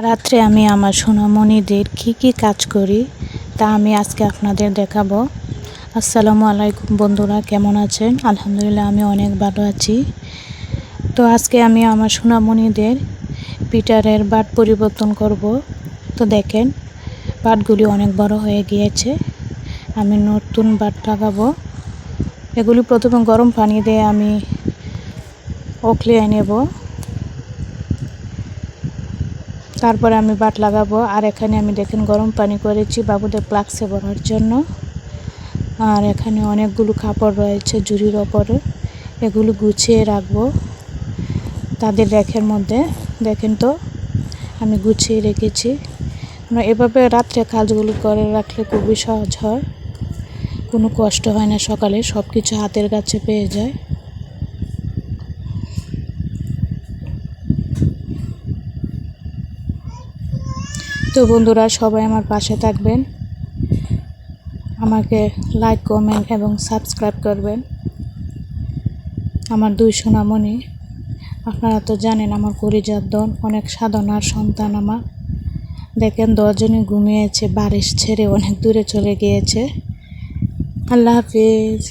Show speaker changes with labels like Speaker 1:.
Speaker 1: রাত্রে আমি আমার সোনামণিদের কি কাজ করি তা আমি আজকে আপনাদের দেখাবো। আসসালামু আলাইকুম বন্ধুরা, কেমন আছেন? আলহামদুলিল্লাহ, আমি অনেক ভালো আছি। তো আজকে আমি আমার সোনামণিদের পিটারের বাট পরিবর্তন করব। তো দেখেন, বাটগুলি অনেক বড় হয়ে গিয়েছে। আমি নতুন বাট লাগাবো। এগুলি প্রথমে গরম পানি দিয়ে আমি ওখলিয়ে নেব, তারপরে আমি বাট লাগাবো। আর এখানে আমি দেখেন গরম পানি করেছি বাবুদের প্লাক্সে ভরার জন্য। আর এখানে অনেকগুলো কাপড় রয়েছে জুড়ির ওপরে, এগুলো গুছিয়ে রাখবো তাদের র্যাকের মধ্যে। দেখেন তো, আমি গুছিয়ে রেখেছি। এভাবে রাত্রে কাজগুলো করে রাখলে খুবই সহজ হয়, কোনো কষ্ট হয় না, সকালে সব কিছু হাতের কাছে পেয়ে যায়। তো বন্ধুরা, সবাই আমার পাশে থাকবেন, আমাকে লাইক, কমেন্ট এবং সাবস্ক্রাইব করবেন। আমার দুই সোনামণি, আপনারা তো জানেন আমার কলিজার দন, অনেক সাধনার সন্তান আমার। দেখেন 10 জনই ঘুমিয়েছে, বারিশ ছেড়ে অনেক দূরে চলে গিয়েছে। আল্লাহ হাফিজ।